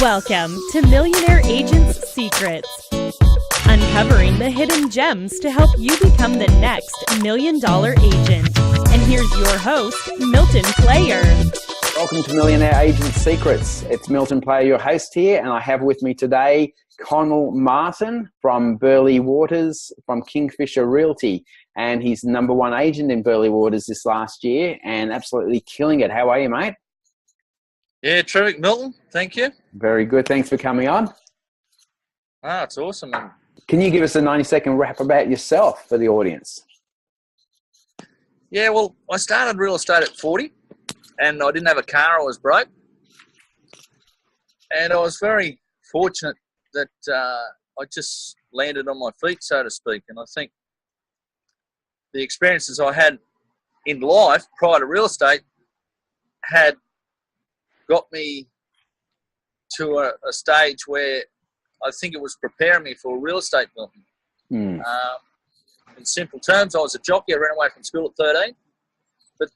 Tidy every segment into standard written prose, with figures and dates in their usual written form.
Welcome to Millionaire Agents Secrets, uncovering the hidden gems to help you become the next $1 million agent. And here's your host, Milton Player. Welcome to Millionaire Agents Secrets. It's Milton Player, your host here, and I have with me today Conal Martin from Burleigh Waters from Kingfisher Realty, and he's number one agent in Burleigh Waters this last year and absolutely killing it. How are you, mate? Yeah, terrific, Milton. Thank you. Very good. Thanks for coming on. It's awesome. Can you give us a 90-second wrap about yourself for the audience? Yeah, well, I started real estate at 40 and I didn't have a car. I was broke. And I was very fortunate that I just landed on my feet, so to speak. And I think the experiences I had in life prior to real estate had got me to a stage where I think it was preparing me for real estate, Milton. In simple terms, I was a jockey. I ran away from school at 13. But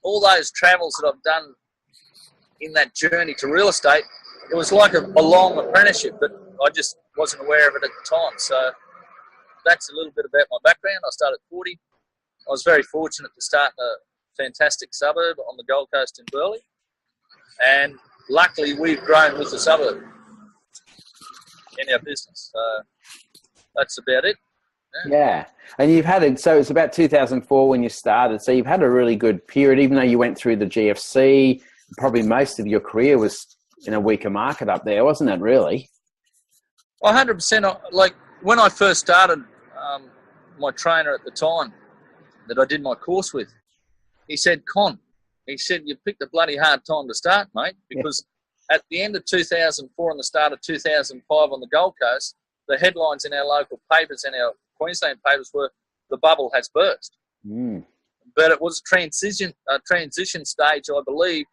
all those travels that I've done in that journey to real estate, it was like a long apprenticeship, but I just wasn't aware of it at the time. So that's a little bit about my background. I started at 40. I was very fortunate to start in a fantastic suburb on the Gold Coast in Burleigh. And luckily, we've grown with the suburb in our business. So that's about it. Yeah. And you've had so it's about 2004 when you started. So you've had a really good period, even though you went through the GFC. Probably most of your career was in a weaker market up there, wasn't it, really? 100%. Like when I first started, my trainer at the time that I did my course with, he said, he said, you picked a bloody hard time to start, mate, because at the end of 2004 and the start of 2005 on the Gold Coast, the headlines in our local papers and our Queensland papers were, the bubble has burst. But it was a transition stage, I believe,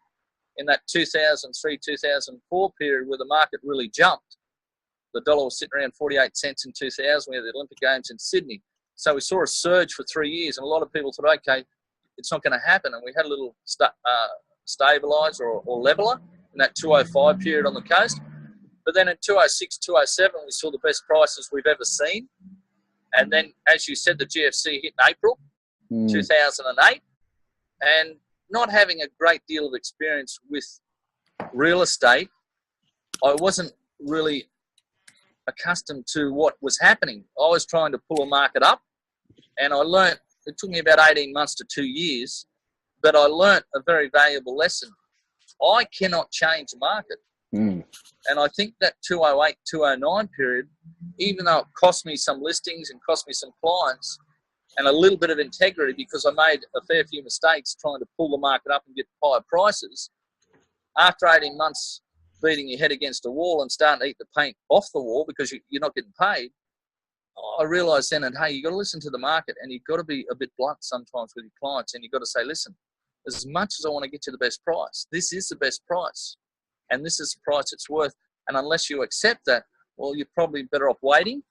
in that 2003-2004 period where the market really jumped. The dollar was sitting around 48 cents in 2000. We had the Olympic Games in Sydney. So we saw a surge for 3 years, and a lot of people thought, okay, it's not going to happen. And we had a little stabiliser or leveller in that 2005 period on the coast. But then in 2006, 2007, we saw the best prices we've ever seen. And then, as you said, the GFC hit in April 2008. And not having a great deal of experience with real estate, I wasn't really accustomed to what was happening. I was trying to pull a market up, and I learnt. It took me about 18 months to 2 years, but I learnt a very valuable lesson. I cannot change the market. And I think that 2008, 2009 period, even though it cost me some listings and cost me some clients and a little bit of integrity because I made a fair few mistakes trying to pull the market up and get higher prices, after 18 months beating your head against a wall and starting to eat the paint off the wall because you're not getting paid, I realised then that, hey, you've got to listen to the market and you've got to be a bit blunt sometimes with your clients, and you've got to say, listen, as much as I want to get you the best price, this is the best price and this is the price it's worth. And unless you accept that, well, you're probably better off waiting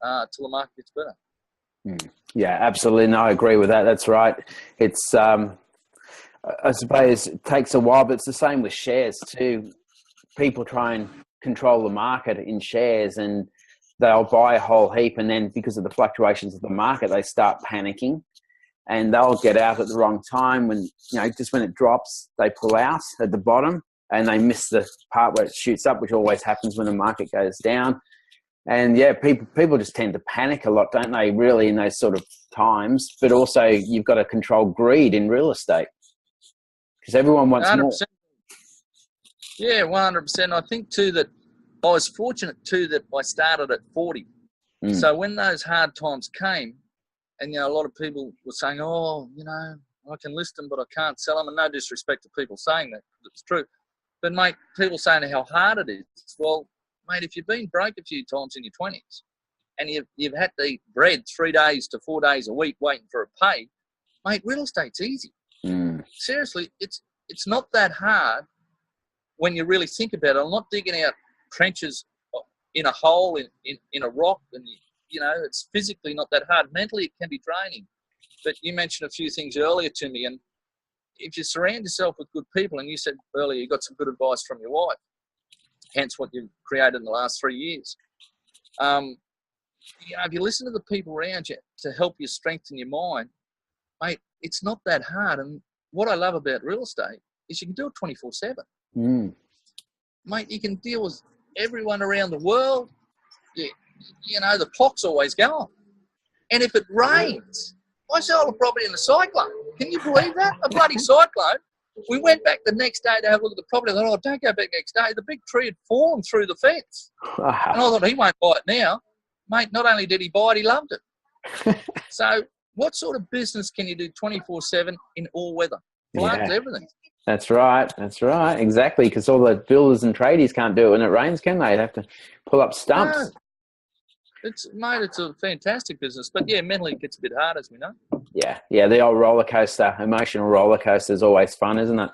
till the market gets better. Yeah, absolutely. No, I agree with that. That's right. It's, I suppose it takes a while, but it's the same with shares too. People try and control the market in shares, and they'll buy a whole heap, and then because of the fluctuations of the market, they start panicking, and they'll get out at the wrong time when, just when it drops, they pull out at the bottom and they miss the part where it shoots up, which always happens when the market goes down. And yeah, people just tend to panic a lot, don't they, really, in those sort of times? But also you've got to control greed in real estate because everyone wants 100%. More. Yeah, 100%. I think too that I was fortunate too that I started at 40. So when those hard times came, and a lot of people were saying, "Oh, I can list them, but I can't sell them." And no disrespect to people saying that, because it's true. But mate, people saying how hard it is. Well, mate, if you've been broke a few times in your 20s, and you've had to eat bread 3 days to 4 days a week waiting for a pay, mate, real estate's easy. Seriously, it's not that hard when you really think about it. I'm not digging out trenches in a hole in a rock, and it's physically not that hard. Mentally it can be draining. But you mentioned a few things earlier to me, and if you surround yourself with good people, and you said earlier you got some good advice from your wife, hence what you've created in the last 3 years. If you listen to the people around you to help you strengthen your mind, mate, it's not that hard. And what I love about real estate is you can do it 24/7. Mate, you can deal with everyone around the world. The clock's always going. And if it rains, I sold a property in a cyclone. Can you believe that? A bloody cyclone. We went back the next day to have a look at the property. I thought, don't go back next day. The big tree had fallen through the fence. And I thought, he won't buy it now. Mate, not only did he buy it, he loved it. So what sort of business can you do 24/7 in all weather? Floods, everything. That's right. Exactly, because all the builders and tradies can't do it when it rains, can they? They have to pull up stumps. No. It's a fantastic business. But, mentally it gets a bit hard, as we know. Yeah, the old roller coaster, emotional roller coaster is always fun, isn't it?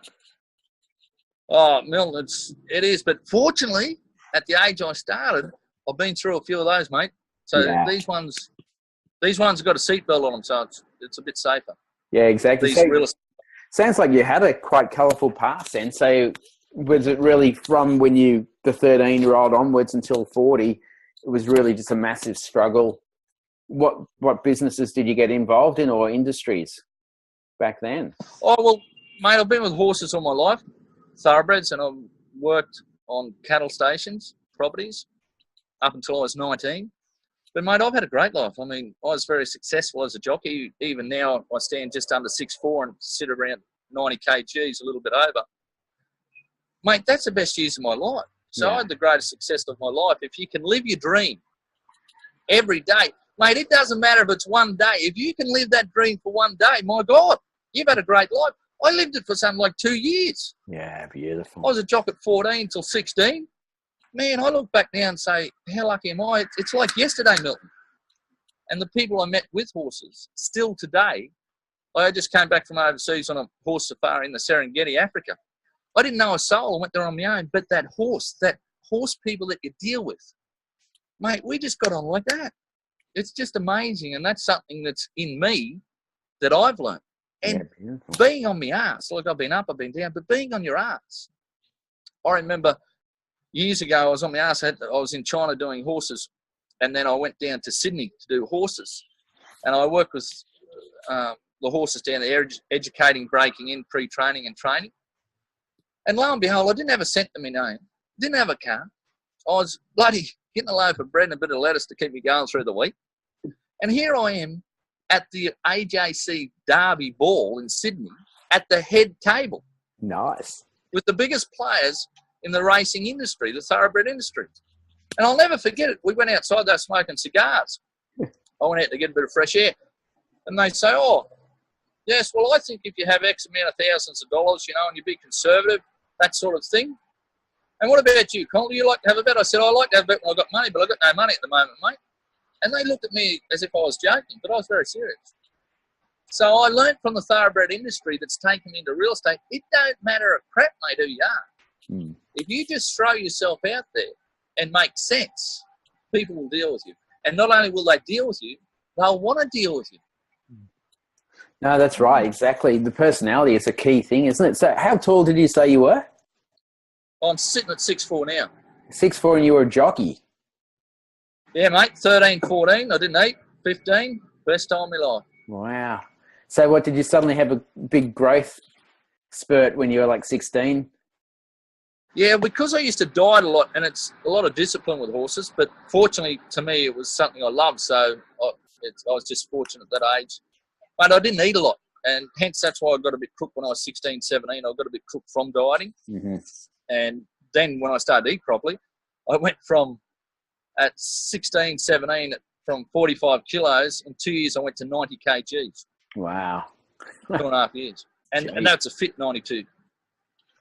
Oh, Milton, it is. But fortunately, at the age I started, I've been through a few of those, mate. So these ones have got a seatbelt on them, so it's a bit safer. Yeah, exactly. Sounds like you had a quite colourful past then. So was it really from when the 13-year-old onwards until 40, it was really just a massive struggle? What businesses did you get involved in, or industries back then? Oh, well, mate, I've been with horses all my life, thoroughbreds, and I've worked on cattle stations, properties, up until I was 19. But, mate, I've had a great life. I mean, I was very successful as a jockey. Even now, I stand just under 6'4" and sit around 90 kgs, a little bit over. Mate, that's the best years of my life. So I had the greatest success of my life. If you can live your dream every day, mate, it doesn't matter if it's one day. If you can live that dream for one day, my God, you've had a great life. I lived it for something like 2 years. Yeah, beautiful. I was a jock at 14 till 16. Man, I look back now and say, how lucky am I? It's like yesterday, Milton. And the people I met with horses, still today, I just came back from overseas on a horse safari in the Serengeti, Africa. I didn't know a soul. I went there on my own. But that horse people that you deal with, mate, we just got on like that. It's just amazing. And that's something that's in me that I've learned. And being on my ass, like I've been up, I've been down, but being on your ass. I remember years ago, I was on my ass. I was in China doing horses, and then I went down to Sydney to do horses. And I worked with the horses down there, educating, breaking in, pre-training and training. And lo and behold, I didn't have a cent to my name. Didn't have a car. I was bloody getting a loaf of bread and a bit of lettuce to keep me going through the week. And here I am at the AJC Derby Ball in Sydney at the head table. Nice. With the biggest players in the racing industry, the thoroughbred industry. And I'll never forget it. We went outside there smoking cigars. I went out to get a bit of fresh air. And they say, oh, yes, well, I think if you have X amount of thousands of dollars, and you be conservative, that sort of thing. And what about you, Conal? Do you like to have a bet? I said, I like to have a bet when I've got money, but I've got no money at the moment, mate. And they looked at me as if I was joking, but I was very serious. So I learned from the thoroughbred industry that's taken me into real estate, it don't matter a crap, mate, who you are. If you just throw yourself out there and make sense, people will deal with you. And not only will they deal with you, they'll want to deal with you. No, that's right, exactly. The personality is a key thing, isn't it? So how tall did you say you were? I'm sitting at 6'4" now. 6'4", and you were a jockey? Yeah, mate, 13, 14. I didn't eat. 15, best time of my life. Wow. So what, did you suddenly have a big growth spurt when you were like 16? Yeah, because I used to diet a lot, and it's a lot of discipline with horses, but fortunately to me it was something I loved, so I was just fortunate at that age. But I didn't eat a lot, and hence that's why I got a bit crook when I was 16, 17. I got a bit crook from dieting. And then when I started to eat properly, I went from, at 16, 17, from 45 kilos. In 2 years, I went to 90 kgs. Wow. 2.5 years. And that's a fit 92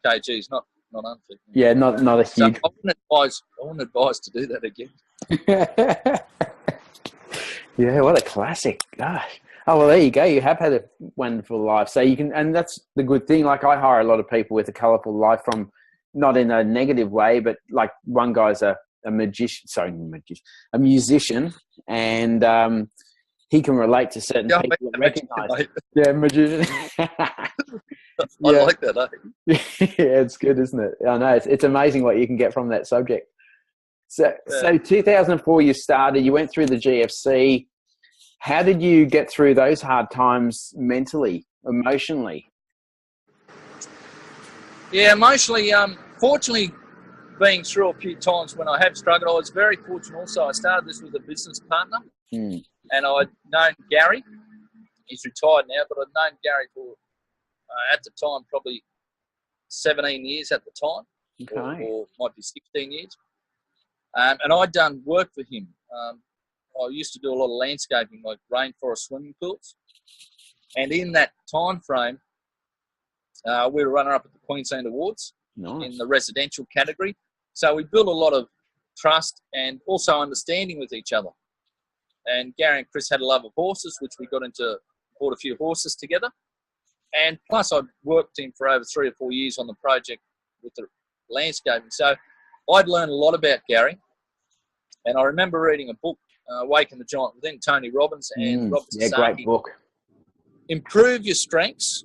kgs, not unfit. Yeah, not a huge... So I wouldn't advise to do that again. Yeah, what a classic. Gosh. Oh, well, there you go. You have had a wonderful life. So you can, and that's the good thing. Like, I hire a lot of people with a colourful life from, not in a negative way, but like one guy's a musician, and he can relate to certain people that recognise. Yeah, magician. I like that, Yeah, it's good, isn't it? I know, it's amazing what you can get from that subject. So 2004 you started, you went through the GFC. How did you get through those hard times mentally, emotionally? Yeah, emotionally, fortunately, being through a few times when I have struggled, I was very fortunate also. I started this with a business partner, and I'd known Gary. He's retired now, but I'd known Gary for, at the time, probably 17 years at the time, or might be 16 years. And I'd done work for him. I used to do a lot of landscaping, like rainforest swimming pools. And in that time frame, we were runner-up at the Queensland Awards in the residential category. So we built a lot of trust and also understanding with each other. And Gary and Chris had a love of horses, which we bought a few horses together. And plus I worked him for over 3 or 4 years on the project with the landscaping. So I'd learned a lot about Gary. And I remember reading a book, Waking the Giant Within, Tony Robbins and Robert Sasaki. Yeah, great book. Improve your strengths,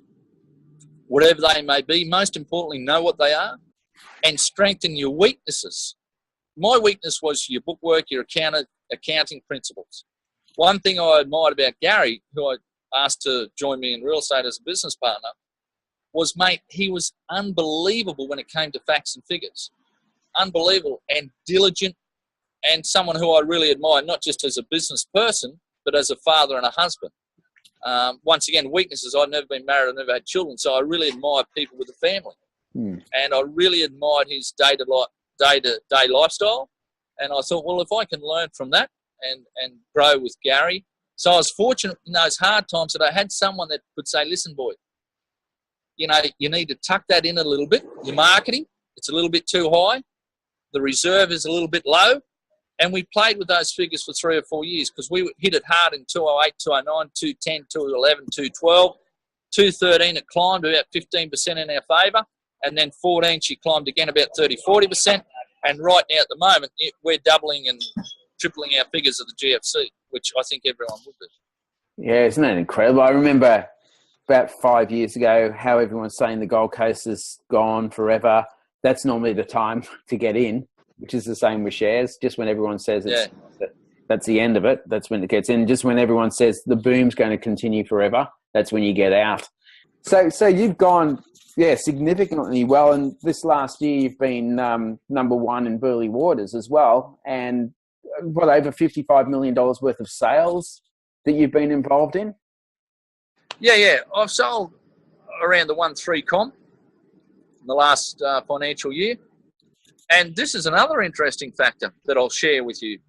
whatever they may be. Most importantly, know what they are, and strengthen your weaknesses. My weakness was your bookwork, your accounting principles. One thing I admired about Gary, who I asked to join me in real estate as a business partner, was, mate, he was unbelievable when it came to facts and figures. Unbelievable and diligent, and someone who I really admire, not just as a business person, but as a father and a husband. Once again, weaknesses. I've never been married. I've never had children. So I really admire people with a family. And I really admired his day-to-day lifestyle. And I thought, well, if I can learn from that and grow with Gary. So I was fortunate in those hard times that I had someone that could say, listen, boy, you need to tuck that in a little bit. Your marketing, it's a little bit too high. The reserve is a little bit low. And we played with those figures for 3 or 4 years because we hit it hard in 2008, 2009, 2010, 2011, 2012. 2013, it climbed about 15% in our favour. And then 2014, she climbed again about 30, 40%. And right now at the moment, we're doubling and tripling our figures of the GFC, which I think everyone would do. Yeah, isn't that incredible? I remember about 5 years ago how everyone's saying the Gold Coast is gone forever. That's normally the time to get in, which is the same with shares. Just when everyone says that's the end of it, that's when it gets in. Just when everyone says the boom's going to continue forever, that's when you get out. So you've gone, significantly well. And this last year, you've been number 1 in Burleigh Waters as well. And over $55 million worth of sales that you've been involved in? Yeah. I've sold around the 1.3 comp in the last financial year. And this is another interesting factor that I'll share with you.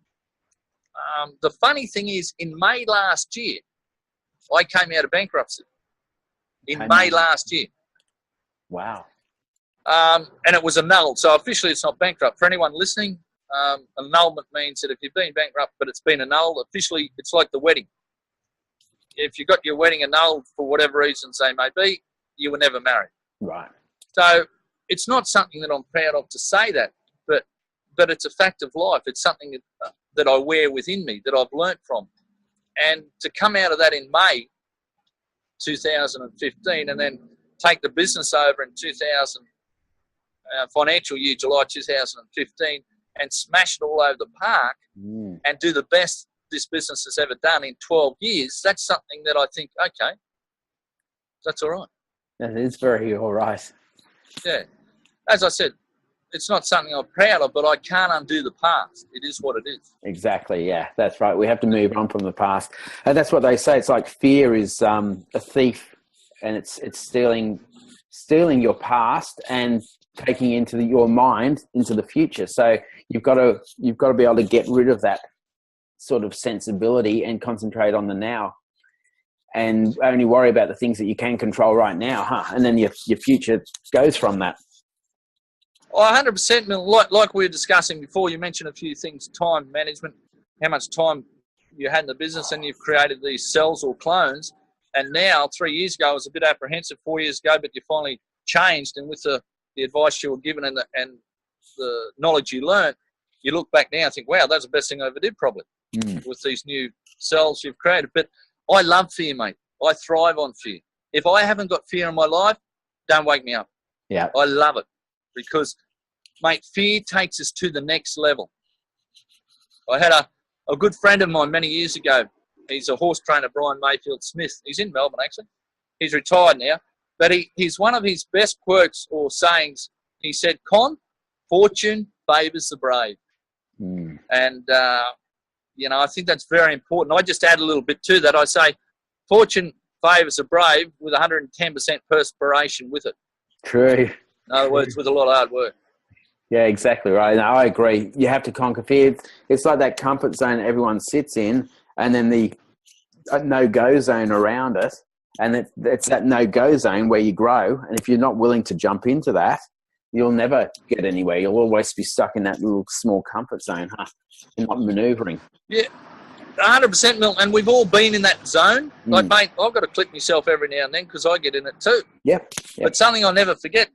The funny thing is, in May last year, I came out of bankruptcy. In May last year. Wow. And it was annulled. So officially it's not bankrupt. For anyone listening, annulment means that if you've been bankrupt but it's been annulled, officially it's like the wedding. If you got your wedding annulled for whatever reasons they may be, you were never married. Right. So it's not something that I'm proud of to say that, but it's a fact of life. It's something that I wear within me, that I've learnt from. And to come out of that in May 2015 and then take the business over in financial year, July 2015, and smash it all over the park and do the best this business has ever done in 12 years, that's something that I think, okay, that's all right. That is very all right. Yeah. As I said, it's not something I'm proud of, but I can't undo the past. It is what it is. Exactly, yeah, that's right. We have to move on from the past. And that's what they say. It's like fear is a thief, and it's stealing your past and taking into your mind into the future. So you've got to be able to get rid of that sort of sensibility and concentrate on the now, and only worry about the things that you can control right now, and then your future goes from that. Oh, 100%. Like we were discussing before, you mentioned a few things: time management, how much time you had in the business, and you've created these cells or clones. And now, 3 years ago, I was a bit apprehensive. 4 years ago, but you finally changed. And with the advice you were given and the knowledge you learned, you look back now and think, wow, that's the best thing I ever did, probably, with these new cells you've created. But I love fear, mate. I thrive on fear. If I haven't got fear in my life, don't wake me up. Yeah. I love it because, mate, fear takes us to the next level. I had a good friend of mine many years ago. He's a horse trainer, Brian Mayfield Smith. He's in Melbourne, actually. He's retired now. But he's one of his best quirks or sayings. He said, Con, fortune favours the brave. And, I think that's very important. I just add a little bit to that. I say, fortune favours the brave with 110% perspiration with it. True. In other words, with a lot of hard work. Yeah, exactly right. No, I agree. You have to conquer fear. It's like that comfort zone everyone sits in, and then the no-go zone around it. And it's that no-go zone where you grow. And if you're not willing to jump into that, you'll never get anywhere. You'll always be stuck in that little small comfort zone, You're not manoeuvring. Yeah, 100%, Milton. And we've all been in that zone. Like, mate, I've got to clip myself every now and then because I get in it too. Yep. But something I'll never forget,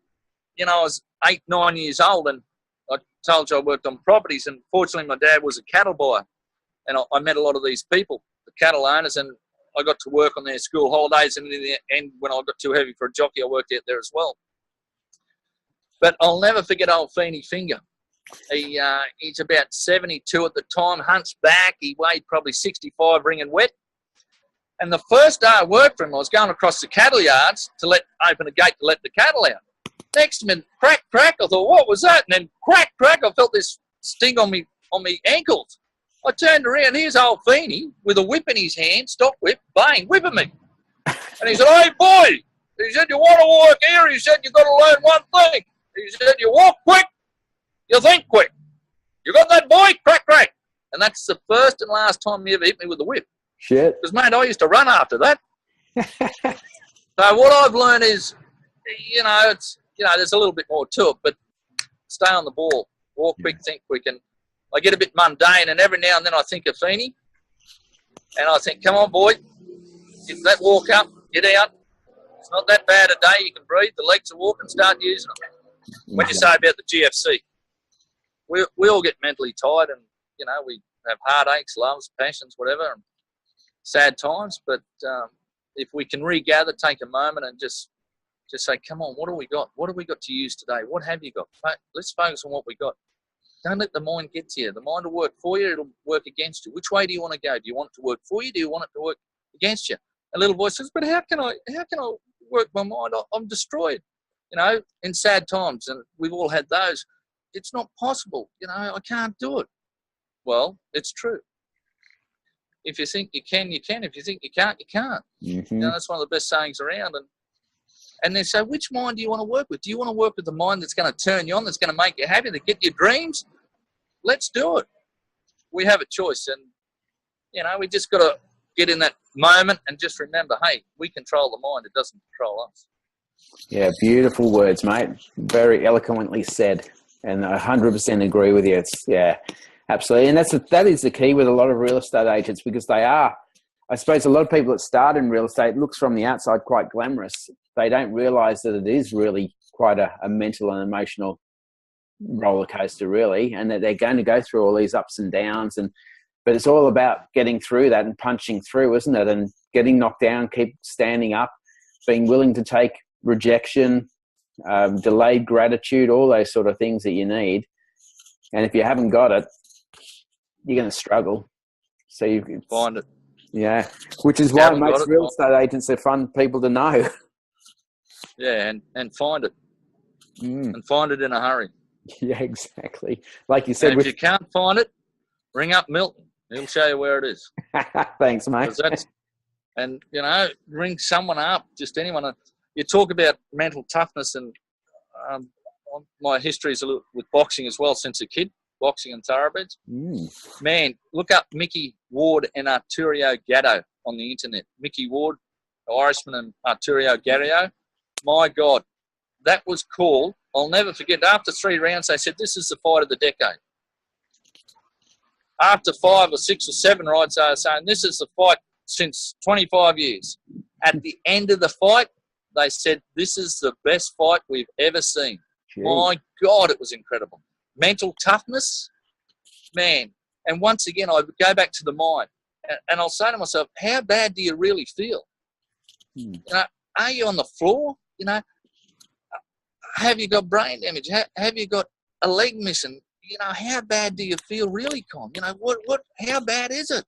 I was 8, 9 years old, and I told you I worked on properties, and fortunately my dad was a cattle buyer. And I met a lot of these people, the cattle owners, and I got to work on their school holidays, and in the end, when I got too heavy for a jockey, I worked out there as well. But I'll never forget old Feeny Finger. He's about 72 at the time, hunts back. He weighed probably 65 ringing wet. And the first day I worked for him, I was going across the cattle yards to open a gate to let the cattle out. Next minute, crack, crack. I thought, what was that? And then crack, crack. I felt this sting on me ankles. I turned around. Here's old Feeny with a whip in his hand, stock whip, bang, whipping me. And he said, hey, boy. He said, you want to work here? He said, you've got to learn one thing. He said, you walk quick, you think quick. You got that, boy? Crack, crack. And that's the first and last time he ever hit me with a whip. Shit. Because, mate, I used to run after that. So what I've learned is, there's a little bit more to it, but stay on the ball. Walk quick, think quick. And I get a bit mundane, and every now and then I think of Feeny, and I think, come on, boy, get that walk up, get out. It's not that bad a day. You can breathe. The legs are walking. Start using them. When you say about the GFC, we all get mentally tired, and, we have heartaches, loves, passions, whatever, and sad times. But if we can regather, take a moment and just say, come on, what have we got? What have we got to use today? What have you got? Let's focus on what we got. Don't let the mind get to you. The mind will work for you. It'll work against you. Which way do you want to go? Do you want it to work for you? Do you want it to work against you? A little voice says, but how can I work my mind? I'm destroyed, in sad times. And we've all had those. It's not possible. I can't do it. Well, it's true. If you think you can, you can. If you think you can't, you can't. Mm-hmm. That's one of the best sayings around. And they say, which mind do you want to work with? Do you want to work with the mind that's going to turn you on, that's going to make you happy, that get your dreams? Let's do it. We have a choice. And, we just got to get in that moment and just remember, hey, we control the mind. It doesn't control us. Yeah, beautiful words, mate. Very eloquently said. And I 100% agree with you. Absolutely. And that is the key with a lot of real estate agents, because they are, I suppose a lot of people that start in real estate, looks from the outside quite glamorous. They don't realise that it is really quite a mental and emotional roller coaster, really, and that they're going to go through all these ups and downs. But it's all about getting through that and punching through, isn't it? And getting knocked down, keep standing up, being willing to take rejection, delayed gratitude, all those sort of things that you need. And if you haven't got it, you're going to struggle. So you find it. Yeah, which is why most real estate agents are fun people to know. Yeah, and find it. And find it in a hurry. Yeah, exactly. Like you said. If you can't find it, ring up Milton. He'll show you where it is. Thanks, mate. Ring someone up, just anyone. You talk about mental toughness, and my history is a little with boxing as well since a kid, boxing and thoroughbreds. Man, look up Mickey Ward and Arturo Gatto on the internet. Mickey Ward, Irishman, and Arturo Gatto. My God, that was cool. I'll never forget. After 3 rounds, they said, this is the fight of the decade. After 5 or 6 or 7 rounds, they were saying, this is the fight since 25 years. At the end of the fight, they said, this is the best fight we've ever seen. Jeez. My God, it was incredible. Mental toughness, man. And once again, I go back to the mind. And I'll say to myself, how bad do you really feel? Are you on the floor? have you got brain damage? Have you got a leg missing? You know, how bad do you feel really, Con? You know, how bad is it?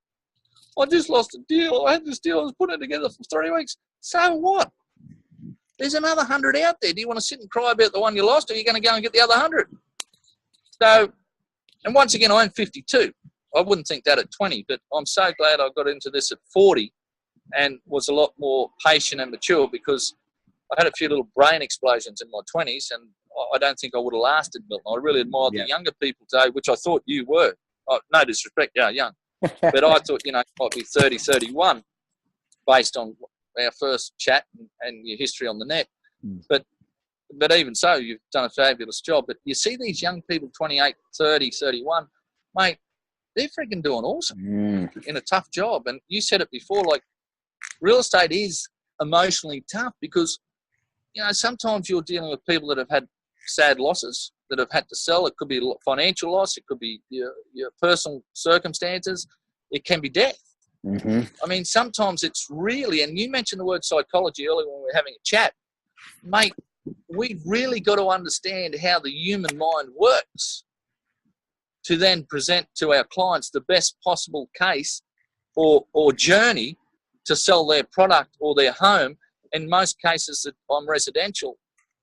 I just lost a deal. I had this deal. I was putting it together for 3 weeks. So what? There's another 100 out there. Do you want to sit and cry about the one you lost, or are you going to go and get the other 100? So, and once again, I'm 52. I wouldn't think that at 20, but I'm so glad I got into this at 40 and was a lot more patient and mature, because I had a few little brain explosions in my 20s, and I don't think I would have lasted, Milton. I really admired the younger people today, which I thought you were. Oh, no disrespect, you're young. But I thought, you know, you might be 30, 31 based on our first chat and your history on the net. But even so, you've done a fabulous job. But you see these young people, 28, 30, 31, mate, they're freaking doing awesome in a tough job. And you said it before, like, real estate is emotionally tough because, you know, sometimes you're dealing with people that have had sad losses, that have had to sell. It could be financial loss. It could be your personal circumstances. It can be death. Mm-hmm. I mean, sometimes it's really, and you mentioned the word psychology earlier when we were having a chat, mate, we've really got to understand how the human mind works to then present to our clients the best possible case or journey to sell their product or their home. In most cases that I'm residential,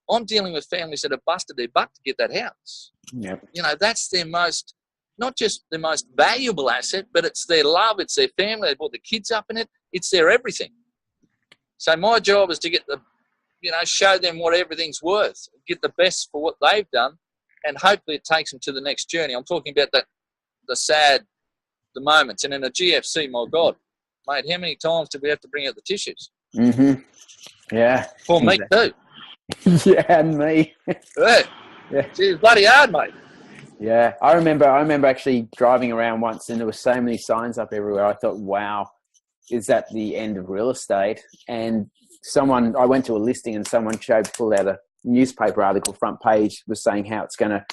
I'm dealing with families that have busted their butt to get that house. Yep. You know, that's their most, not just their most valuable asset, but it's their love, it's their family. They brought the kids up in it. It's their everything. So my job is to get show them what everything's worth, get the best for what they've done, and hopefully it takes them to the next journey. I'm talking about the moments. And in a GFC, my God, mate, how many times did we have to bring out the tissues? Mm-hmm. Yeah. For me too. Yeah, and me. Yeah. It's bloody hard, mate. Yeah, I remember actually driving around once, and there were so many signs up everywhere. I thought, wow, is that the end of real estate? And I went to a listing, and someone pulled out a newspaper article, front page, was saying how it's going to,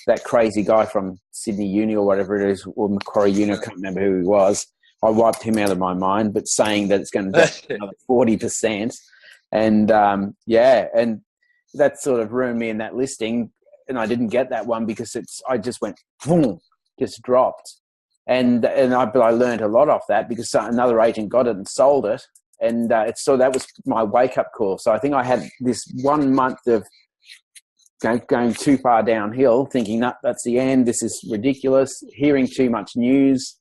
that crazy guy from Sydney Uni or whatever it is, or Macquarie Uni, I can't remember who he was. I wiped him out of my mind, but saying that it's going to drop another 40%. And and that sort of ruined me in that listing. And I didn't get that one because I just went, boom, just dropped. And I learned a lot off that because another agent got it and sold it. And so that was my wake-up call. So I think I had this 1 month of going too far downhill, thinking, that's the end, this is ridiculous, hearing too much news,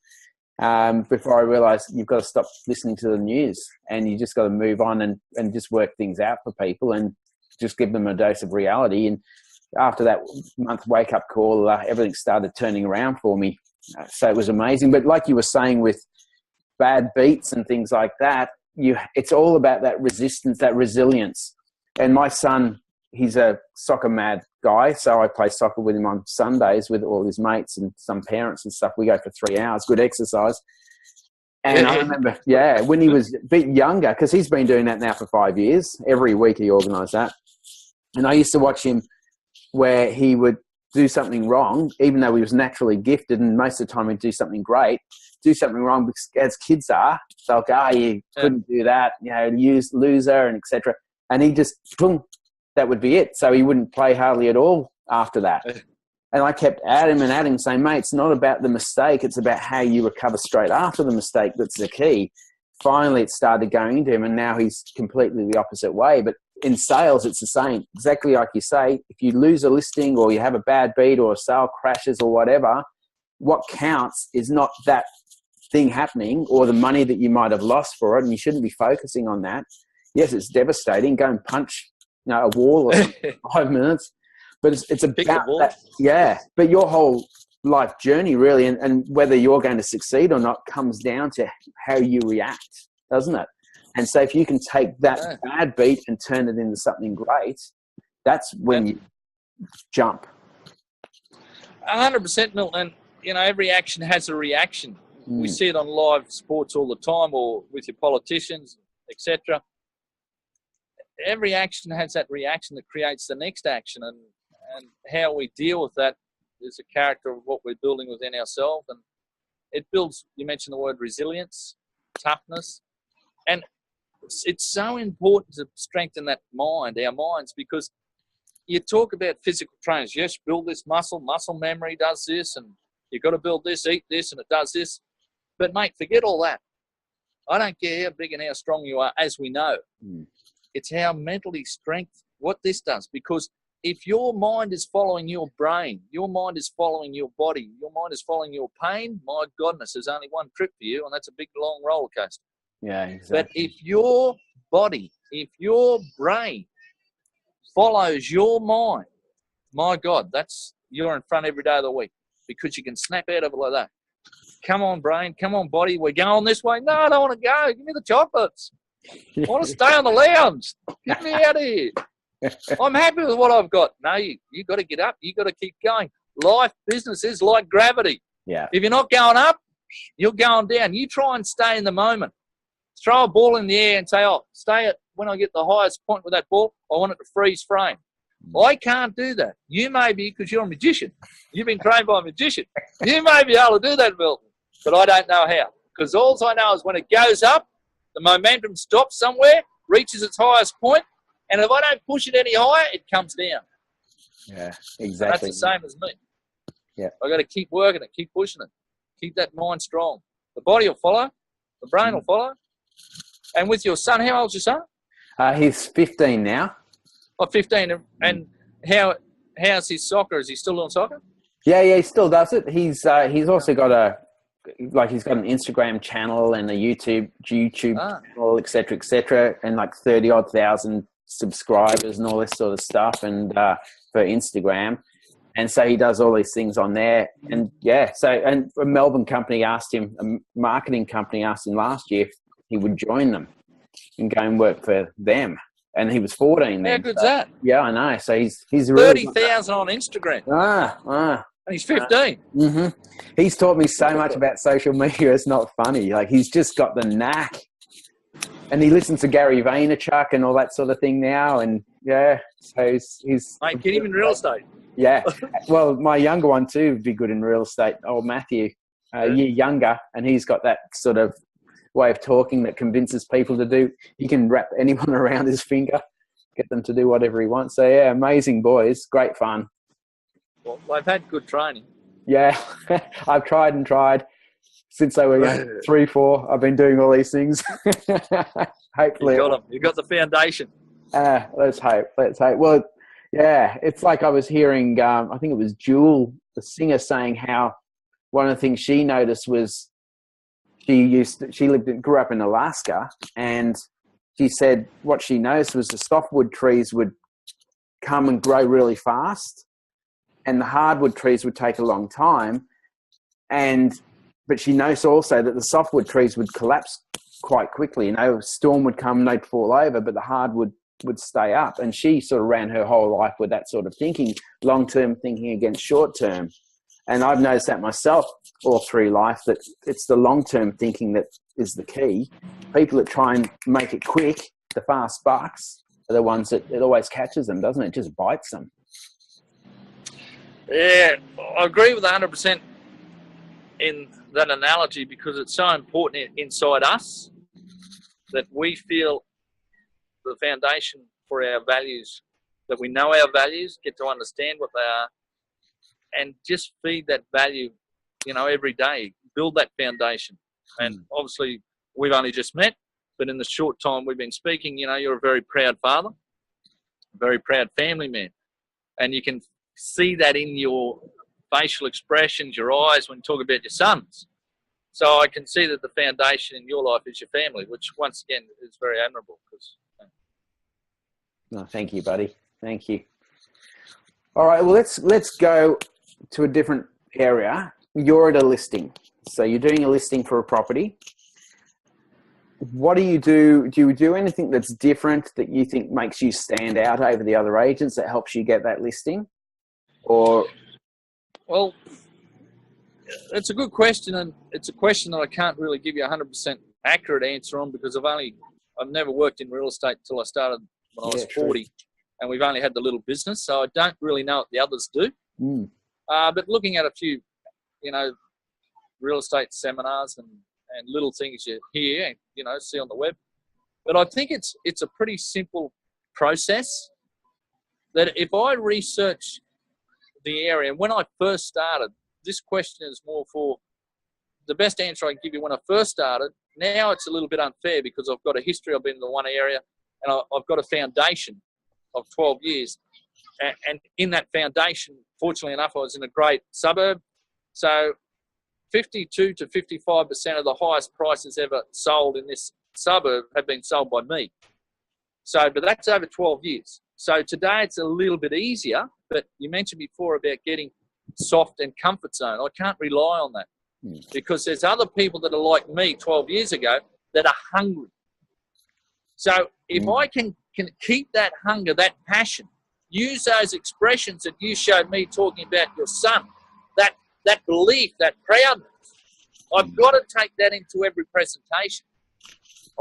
before I realised you've got to stop listening to the news and you just got to move on and just work things out for people and just give them a dose of reality. And after that month wake-up call, everything started turning around for me. So it was amazing. But like you were saying with bad beats and things like that, it's all about that resistance, that resilience. And my son, he's a soccer mad guy, so I play soccer with him on Sundays with all his mates and some parents and stuff. We go for 3 hours, good exercise. And I remember, when he was a bit younger, because he's been doing that now for 5 years, every week he organised that. And I used to watch him where he would do something wrong, even though he was naturally gifted, and most of the time he'd do something great, do something wrong because as kids are, they'll go, you couldn't do that, loser and etc. And he just, boom, that would be it. So he wouldn't play hardly at all after that. And I kept at him saying, mate, it's not about the mistake, it's about how you recover straight after the mistake that's the key. Finally, it started going into him, and now he's completely the opposite way. But in sales, it's the same. Exactly like you say, if you lose a listing or you have a bad beat or a sale crashes or whatever, what counts is not that thing happening or the money that you might have lost for it, and you shouldn't be focusing on that. Yes, it's devastating. Go and punch a wall or 5 minutes. But it's about that. Yeah. But your whole life journey really, and whether you're going to succeed or not, comes down to how you react, doesn't it? And so if you can take that bad beat and turn it into something great, that's when you jump. 100%, Milton. And, every action has a reaction. We see it on live sports all the time, or with your politicians, etc. Every action has that reaction that creates the next action, and how we deal with that is a character of what we're building within ourselves. And it builds, you mentioned the word resilience, toughness, and it's so important to strengthen that mind, our minds, because, you talk about physical trainers. Yes, build this muscle memory does this, and you've got to build this, eat this, and it does this. But, mate, forget all that. I don't care how big and how strong you are, as we know. It's how mentally strength, what this does. Because if your mind is following your brain, your mind is following your body, your mind is following your pain, my goodness, there's only one trip for you, and that's a big, long roller coaster. Yeah, exactly. But if your body, if your brain follows your mind, my God, you're in front every day of the week, because you can snap out of it like that. Come on, brain. Come on, body. We're going this way. No, I don't want to go. Give me the chocolates. I want to stay on the lounge. Get me out of here. I'm happy with what I've got. No, you got to get up. You got to keep going. Life, business is like gravity. Yeah. If you're not going up, you're going down. You try and stay in the moment. Throw a ball in the air and say, stay at when I get the highest point with that ball, I want it to freeze frame. I can't do that. You may be, because you're a magician. You've been trained by a magician. You may be able to do that, Milton, but I don't know how. Because all I know is when it goes up, the momentum stops somewhere, reaches its highest point, and if I don't push it any higher, it comes down. Yeah, exactly. And that's the same as me. Yeah. I got to keep working it, keep pushing it, keep that mind strong. The body will follow, the brain will follow. And with your son, how old's your son? He's 15 now. 15. And how's his soccer? Is he still doing soccer? Yeah, he still does it. He's also got he's got an Instagram channel and a YouTube channel, et cetera, and like 30,000 subscribers and all this sort of stuff, and for Instagram. And so he does all these things on there. And and a Melbourne company asked him, a marketing company asked him last year if he would join them and go and work for them. And he was 14 then. How good's that? Yeah, I know. So he's really 30,000 on Instagram. And he's 15. Mm-hmm. He's taught me so much about social media. It's not funny. Like, he's just got the knack. And he listens to Gary Vaynerchuk and all that sort of thing now. And so he's Mate, get him in real estate. Yeah. Well, my younger one too would be good in real estate. Old Matthew, a year younger, and he's got that sort of way of talking that convinces people to do. He can wrap anyone around his finger, get them to do whatever he wants. So yeah, amazing boys, great fun. Well, they've had good training. Yeah, I've tried and tried since they were young, 3, 4. I've been doing all these things. Hopefully, you got them. You got the foundation. Let's hope. Well, yeah, it's like I was hearing. I think it was Jewel, the singer, saying how one of the things she noticed was grew up in Alaska, and she said what she noticed was the softwood trees would come and grow really fast, and the hardwood trees would take a long time. But she noticed also that the softwood trees would collapse quite quickly. You know, a storm would come and they'd fall over, but the hardwood would stay up. And she sort of ran her whole life with that sort of thinking, long-term thinking against short-term. And I've noticed that myself all through life, that it's the long-term thinking that is the key. People that try and make it quick, the fast bucks, are the ones that it always catches them, doesn't it? It just bites them. Yeah, I agree with 100% in that analogy, because it's so important inside us that we feel the foundation for our values, that we know our values, get to understand what they are, and just feed that value, every day. Build that foundation. And obviously, we've only just met, but in the short time we've been speaking, you're a very proud father, a very proud family man. And you can see that in your facial expressions, your eyes, when you talk about your sons. So I can see that the foundation in your life is your family, which once again is very admirable. No, thank you, buddy. Thank you. All right, well, let's go to a different area. You're at a listing. So you're doing a listing for a property. What do you do? Do you do anything that's different that you think makes you stand out over the other agents that helps you get that listing? Or... Well, it's a good question, and it's a question that I can't really give you a 100% accurate answer on, because I've never worked in real estate until I started when I was 40, and we've only had the little business, so I don't really know what the others do. But looking at a few, real estate seminars and little things you hear, see on the web, but I think it's a pretty simple process. that if I research the area, when I first started, this question is more for the best answer I can give you when I first started. Now it's a little bit unfair because I've got a history. I've been in the one area and I've got a foundation of 12 years. And in that foundation, fortunately enough, I was in a great suburb. So 52 to 55% of the highest prices ever sold in this suburb have been sold by me. So, but that's over 12 years. So today it's a little bit easier, but you mentioned before about getting soft and comfort zone. I can't rely on that because there's other people that are like me 12 years ago that are hungry. So if I can keep that hunger, that passion, use those expressions that you showed me talking about your son, that belief, that proudness, I've got to take that into every presentation.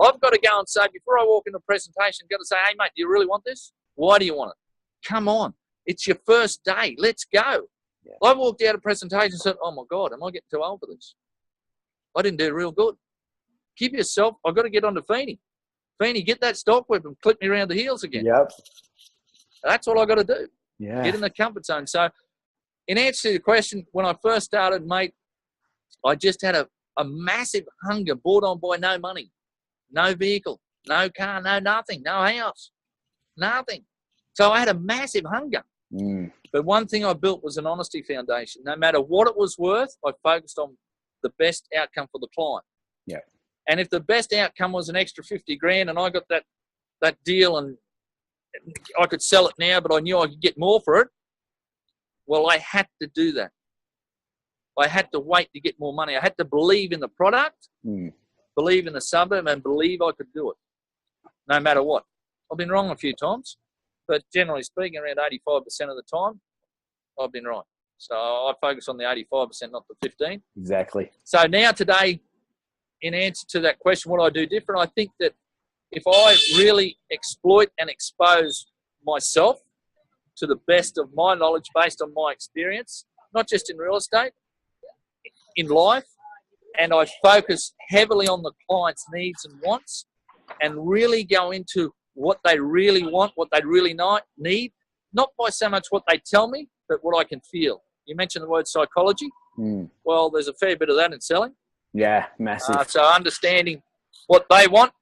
I've got to go and say, before I walk into a presentation, I've got to say, hey, mate, do you really want this? Why do you want it? Come on. It's your first day. Let's go. Yeah. I walked out of presentation and said, oh, my God, am I getting too old for this? I didn't do real good. Keep yourself. I've got to get on to Feeney. Feeney, get that stock whip and clip me around the heels again. Yep. That's all I got to do. Yeah. Get in the comfort zone. So in answer to the question, when I first started, mate, I just had a massive hunger brought on by no money, no vehicle, no car, no nothing, no house, nothing. So I had a massive hunger. But one thing I built was an honesty foundation. No matter what it was worth, I focused on the best outcome for the client. Yeah. And if the best outcome was an extra 50 grand and I got that deal and I could sell it now, but I knew I could get more for it, well, I had to do that. I had to wait to get more money. I had to believe in the product, believe in the suburb, and believe I could do it, no matter what. I've been wrong a few times, but generally speaking, around 85% of the time, I've been right. So I focus on the 85%, not the 15%. Exactly. So now today, in answer to that question, what I do different, I think that if I really exploit and expose myself to the best of my knowledge based on my experience, not just in real estate, in life, and I focus heavily on the client's needs and wants and really go into what they really want, what they really need, not by so much what they tell me, but what I can feel. You mentioned the word psychology. Well, there's a fair bit of that in selling. Yeah, massive. So understanding what they want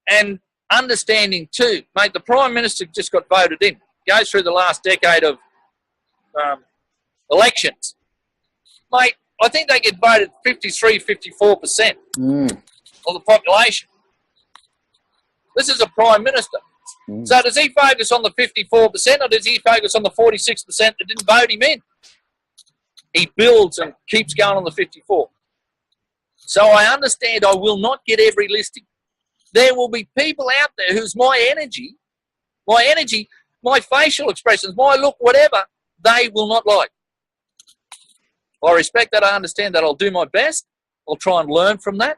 and understanding too, mate, the Prime Minister just got voted in. Goes through the last decade of elections. Mate, I think they get voted 53, 54% of the population. This is a Prime Minister. So does he focus on the 54% or does he focus on the 46% that didn't vote him in? He builds and keeps going on the 54. So I understand I will not get every listing. There will be people out there whose my energy, my facial expressions, my look, whatever, they will not like. I respect that. I understand that. I'll do my best. I'll try and learn from that.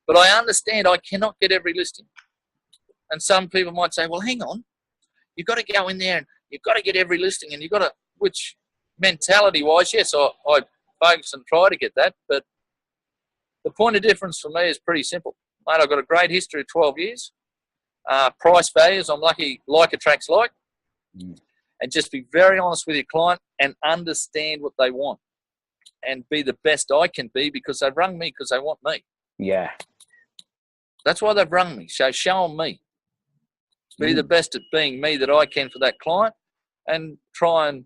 But I understand I cannot get every listing. And some people might say, well, hang on. You've got to go in there and you've got to get every listing and you've got to, which mentality-wise, yes, I focus and try to get that. But the point of difference for me is pretty simple. Mate, I've got a great history of 12 years. Price values, I'm lucky, like attracts like. And just be very honest with your client and understand what they want. And be the best I can be because they've rung me because they want me. Yeah. That's why they've rung me. So show them me. Be the best at being me that I can for that client and try and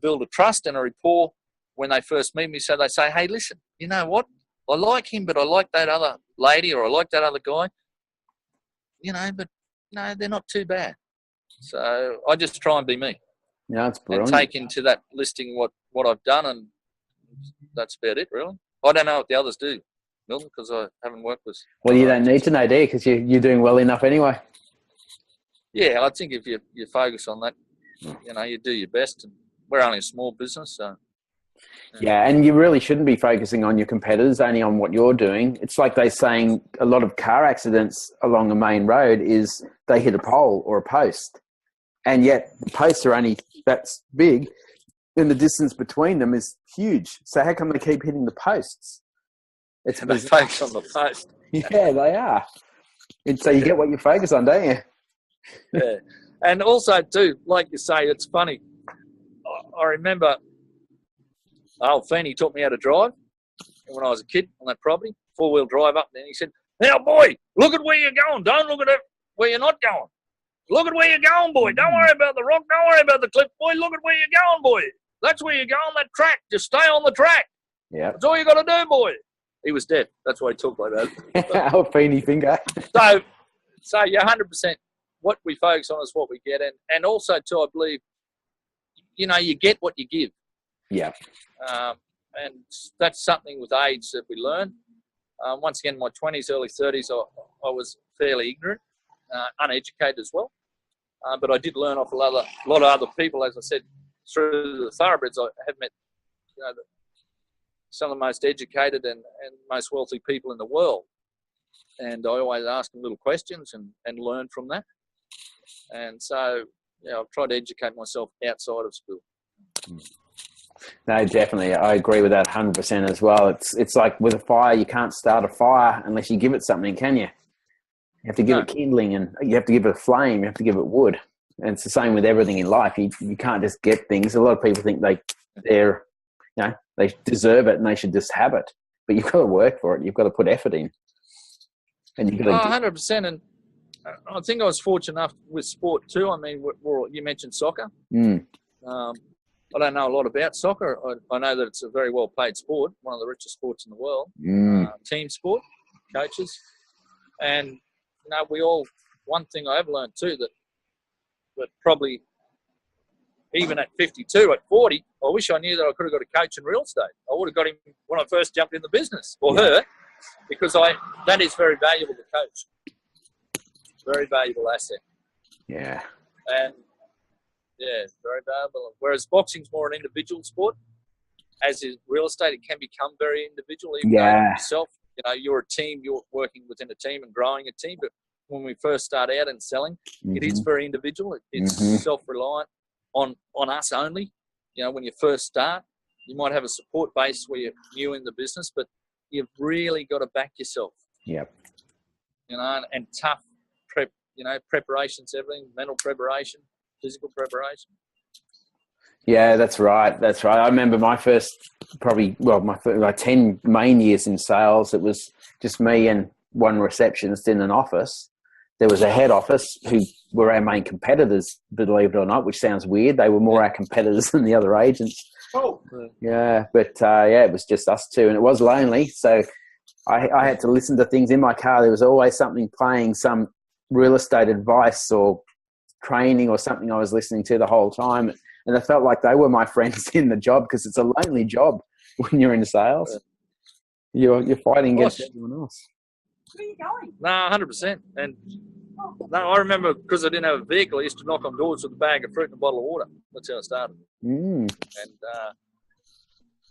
build a trust and a rapport when they first meet me. So they say, hey, listen, you know what? I like him, but I like that other lady or I like that other guy. You know, but no, they're not too bad. So I just try and be me. Yeah, that's brilliant. And take into that listing what I've done, and that's about it, really. I don't know what the others do, Milton, because I haven't worked with. Well, you don't need to know, do you? Because you're doing well enough anyway. Yeah, I think if you focus on that, you know, you do your best. And we're only a small business, so. Yeah, and you really shouldn't be focusing on your competitors, only on what you're doing. It's like they're saying a lot of car accidents along a main road is they hit a pole or a post. And yet the posts are only that's big and the distance between them is huge. So how come they keep hitting the posts? They focus on the post. Yeah, they are. And so you get what you focus on, don't you? Yeah. And also, too, like you say, it's funny. I remember old Feeney taught me how to drive when I was a kid on that property, 4-wheel drive up there. He said, now, boy, look at where you're going. Don't look at where you're not going. Look at where you're going, boy. Don't worry about the rock. Don't worry about the cliff, boy. Look at where you're going, boy. That's where you're going, that track. Just stay on the track. Yeah. That's all you got to do, boy. He was deaf. That's why he talked like that. Old Feeny finger. So you're 100%. What we focus on is what we get. And also, too, I believe, you get what you give. Yeah. And that's something with age that we learn. Once again, in my 20s, early 30s, I was fairly ignorant, uneducated as well. But I did learn off a lot of other people. As I said, through the thoroughbreds, I have met some of the most educated and most wealthy people in the world. And I always ask them little questions and learn from that. And so, I've tried to educate myself outside of school. No, definitely. I agree with that 100% as well. It's like with a fire, you can't start a fire unless you give it something, can you? You have to give it kindling, and you have to give it a flame. You have to give it wood. And it's the same with everything in life. You can't just get things. A lot of people think they deserve it and they should just have it. But you've got to work for it. You've got to put effort in. And you've got to 100%. And I think I was fortunate enough with sport too. I mean, you mentioned soccer. I don't know a lot about soccer. I know that it's a very well-paid sport, one of the richest sports in the world. Team sport, coaches. And, one thing I have learned too, that probably even at 52, at 40, I wish I knew that I could have got a coach in real estate. I would have got him when I first jumped in the business, or her, because that is very valuable to coach. Very valuable asset. Yeah. And, it's very valuable. Whereas boxing's more an individual sport, as is real estate, it can become very individual. Even though yourself, you're a team, you're working within a team and growing a team. But when we first start out and selling, it is very individual. It's self-reliant on us only. When you first start, you might have a support base where you're new in the business, but you've really got to back yourself. Yep. And tough preparations, everything, mental preparation, physical preparation. Yeah, that's right. I remember my first, my first, 10 main years in sales, it was just me and one receptionist in an office. There was a head office who were our main competitors, believe it or not, which sounds weird. They were more our competitors than the other agents. Oh. Yeah, but it was just us two, and it was lonely. So I had to listen to things in my car. There was always something playing, some real estate advice or training or something I was listening to the whole time. And I felt like they were my friends in the job, because it's a lonely job when you're in sales. You're fighting against everyone else. Where are you going? No, 100%. And I remember, because I didn't have a vehicle, I used to knock on doors with a bag of fruit and a bottle of water. That's how I started. And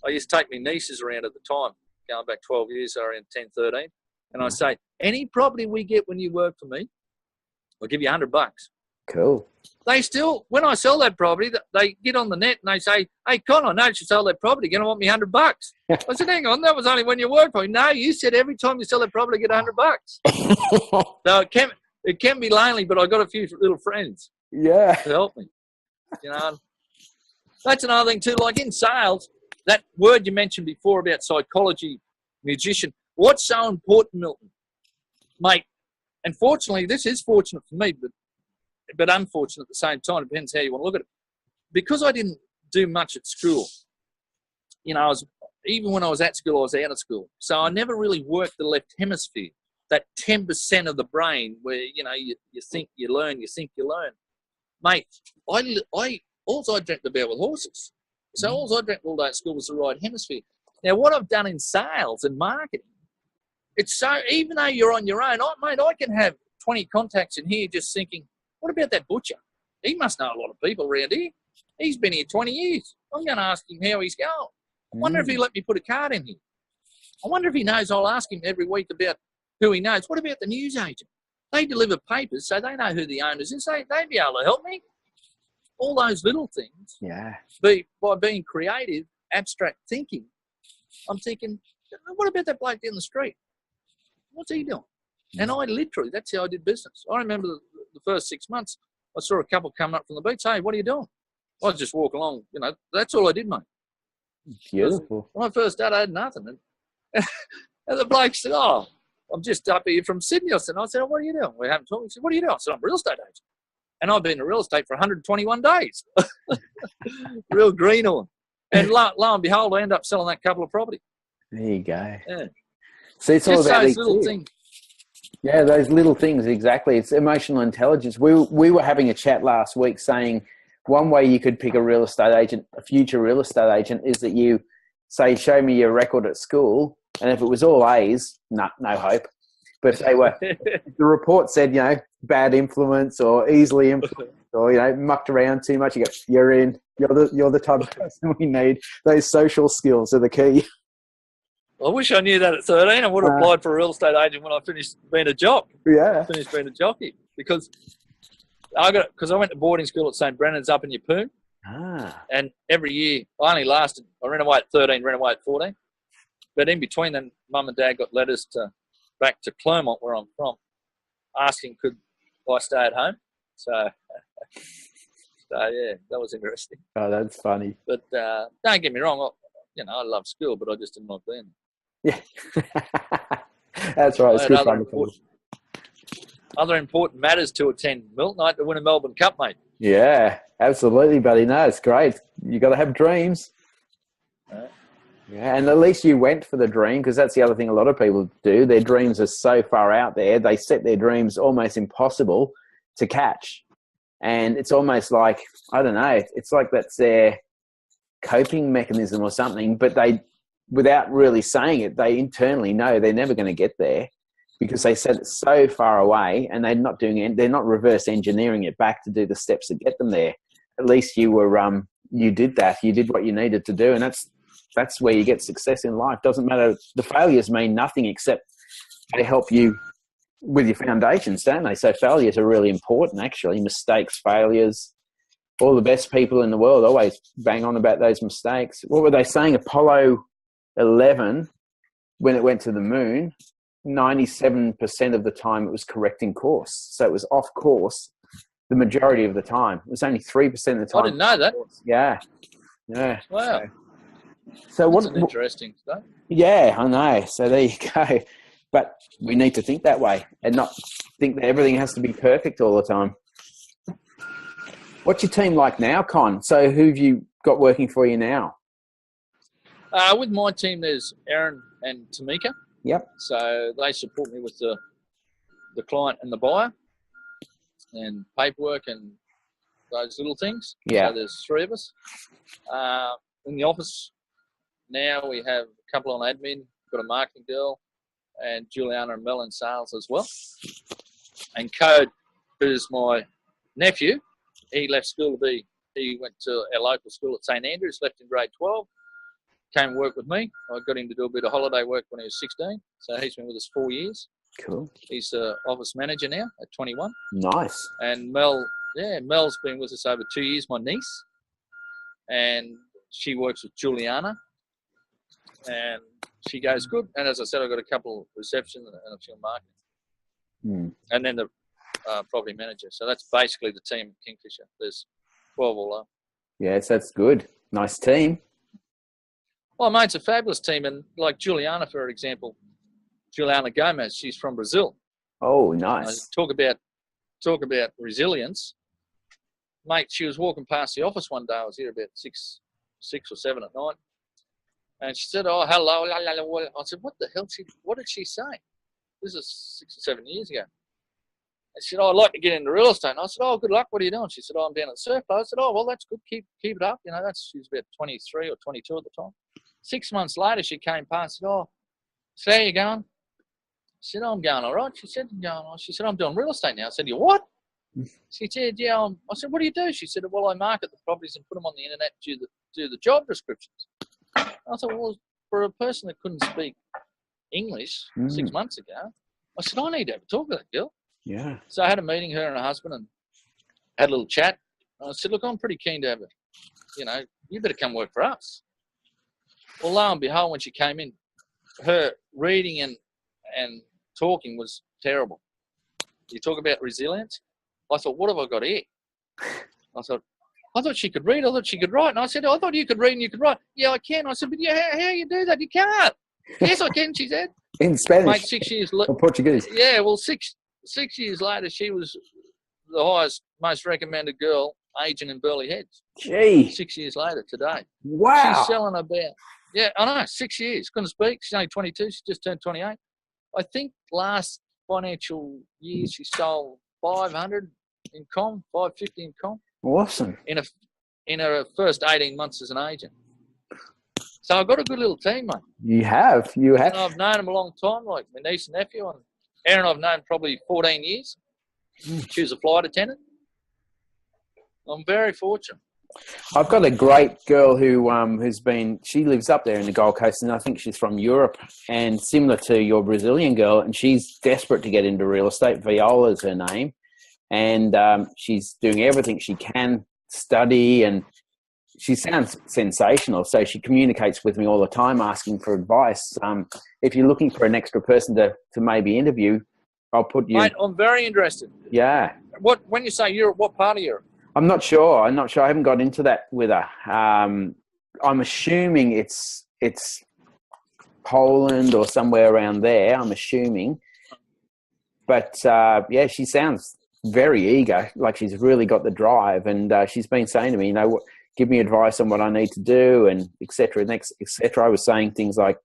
I used to take my nieces around at the time, going back 12 years, so around 10, 13. And I say, any property we get when you work for me, I'll give you $100. Cool. They still, when I sell that property, they get on the net and they say, hey, Con, I noticed you sold that property. You're going to want me $100. I said, hang on, that was only when you worked for me. No, you said every time you sell that property, get $100. So it can be lonely, but I got a few little friends to help me. That's another thing too, like in sales, that word you mentioned before about psychology, magician, what's so important, Milton? Mate, and fortunately, this is fortunate for me, but unfortunate at the same time. It depends how you want to look at it. Because I didn't do much at school, even when I was at school, I was out of school. So I never really worked the left hemisphere, that 10% of the brain where, you think you learn, you think you learn. Mate, all I dreamt about was horses. So all I dreamt all day at school was the right hemisphere. Now, what I've done in sales and marketing, it's so, even though you're on your own, I can have 20 contacts in here just thinking, what about that butcher? He must know a lot of people around here. He's been here 20 years. I'm going to ask him how he's going. I wonder if he'll let me put a card in here. I wonder if he knows I'll ask him every week about who he knows. What about the news agent? They deliver papers, so they know who the owners is. They'd be able to help me. All those little things. Yeah. By being creative, abstract thinking, I'm thinking, what about that bloke down the street? What's he doing? And I literally, that's how I did business. I remember the first 6 months, I saw a couple coming up from the beach. Hey, what are you doing? I was just walking along. You know, that's all I did, mate. Beautiful. When I first started, I had nothing. And the bloke said, oh, I'm just up here from Sydney. I said, what are you doing? We haven't talked. He said, what are you doing? I said, I'm a real estate agent. And I've been in real estate for 121 days. Real greenhorn. And lo and behold, I ended up selling that couple of property. There you go. Yeah. See, it's all Just about those little things. Yeah, those little things, exactly. It's emotional intelligence. We were having a chat last week saying one way you could pick a real estate agent, a future real estate agent, is that you say, show me your record at school. And if it was all A's, no hope. But if they were, the report said, you know, bad influence or easily influenced or, you know, mucked around too much, you're in. You're the type of person we need. Those social skills are the key. I wish I knew that at 13. I would have applied for a real estate agent when I finished being a jock. Yeah. Finished being a jockey. Because I went to boarding school at St. Brennan's up in Yeppoon. And every year, I ran away at 13, ran away at 14. But in between then, Mum and Dad got letters back to Clermont, where I'm from, asking could I stay at home. So yeah, that was interesting. Oh, that's funny. But don't get me wrong, I love school, but I just didn't like being there. Yeah, that's right. It's good fun. Other important matters to attend. Milton, I had to win a Melbourne Cup, mate. Yeah, absolutely, buddy. No, it's great. You got to have dreams. Yeah, and at least you went for the dream, because that's the other thing a lot of people do. Their dreams are so far out there. They set their dreams almost impossible to catch. And it's almost like, I don't know, it's like that's their coping mechanism or something, but they, without really saying it, they internally know they're never going to get there because they set it so far away and they're not reverse engineering it back to do the steps to get them there. At least you were, you did that. You did what you needed to do. And that's where you get success in life. Doesn't matter. The failures mean nothing except they help you with your foundations, don't they? So failures are really important, actually. Mistakes, failures. All the best people in the world always bang on about those mistakes. What were they saying? Apollo 11, when it went to the moon, 97% of the time it was correcting course. So it was off course the majority of the time. It was only 3% of the time. I didn't know that. Yeah. Wow. So that's an interesting stuff. Yeah, I know. So there you go. But we need to think that way and not think that everything has to be perfect all the time. What's your team like now, Con? So who've you got working for you now? With my team, there's Aaron and Tamika. Yep. So they support me with the client and the buyer and paperwork and those little things. Yeah. So there's three of us. In the office now, we have a couple on admin, got a marketing girl, and Juliana and Mel in sales as well. And Code, who's my nephew, he left school he went to our local school at St. Andrews, left in grade 12, came and worked with me. I got him to do a bit of holiday work when he was 16, so he's been with us 4 years. Cool. He's office manager now at 21. Nice. And Mel's been with us over 2 years, my niece, and she works with Juliana, and she goes good. And as I said, I've got a couple of reception and a few marketing. And then the property manager. So that's basically the team at Kingfisher. There's 12 all up. Yes, that's good. Nice team. Well, mate, it's a fabulous team. And like Juliana, for example, Juliana Gomez, she's from Brazil. Oh, nice. Talk about resilience. Mate, she was walking past the office one day. I was here about 6 or 7 at night. And she said, oh, hello. I said, what the hell? What did she say? This is 6 or 7 years ago. And she said, oh, I'd like to get into real estate. And I said, oh, good luck. What are you doing? She said, oh, I'm down at Surf Club. I said, oh, well, that's good. Keep it up. You know, she was about 23 or 22 at the time. 6 months later, she came past and said, oh, so how you going? She said, oh, I'm going all right. She said, I'm going all right. She said, I'm doing real estate now. I said, you what? She said, yeah. I said, what do you do? She said, well, I market the properties and put them on the internet, do the job descriptions. I thought, well, for a person that couldn't speak English 6 months ago, I said, I need to have a talk with that girl. Yeah. So I had a meeting, her and her husband, and had a little chat. And I said, look, I'm pretty keen to have it. You know, you better come work for us. Well, lo and behold, when she came in, her reading and talking was terrible. You talk about resilience. I thought, what have I got here? I thought she could read. I thought she could write. And I said, I thought you could read and you could write. Yeah, I can. I said, but yeah, how you do that? You can't. Yes, I can, she said. In Spanish? Mate, 6 years or Portuguese? Yeah, well, six years later, she was the highest, most recommended girl agent in Burleigh Heads. Gee. 6 years later today. Wow. She's selling about, yeah, I know, 6 years. Couldn't speak. She's only 22. She just turned 28. I think last financial year she sold 500 in com, 550 in com. Awesome. In her first 18 months as an agent. So I've got a good little team, mate. You have. And I've known them a long time, like my niece and nephew. And Erin I've known probably 14 years. She was a flight attendant. I'm very fortunate. I've got a great girl she lives up there in the Gold Coast, and I think she's from Europe, and similar to your Brazilian girl, and she's desperate to get into real estate. Viola's her name, and she's doing everything she can, study, and she sounds sensational. So she communicates with me all the time, asking for advice. If you're looking for an extra person to maybe interview, I'll put you. Mate, I'm very interested. Yeah. When you say Europe, what part of Europe? I'm not sure. I haven't got into that with her. I'm assuming it's Poland or somewhere around there. I'm assuming, but yeah, she sounds very eager. Like she's really got the drive, and she's been saying to me, give me advice on what I need to do, and etc. etc. I was saying things like,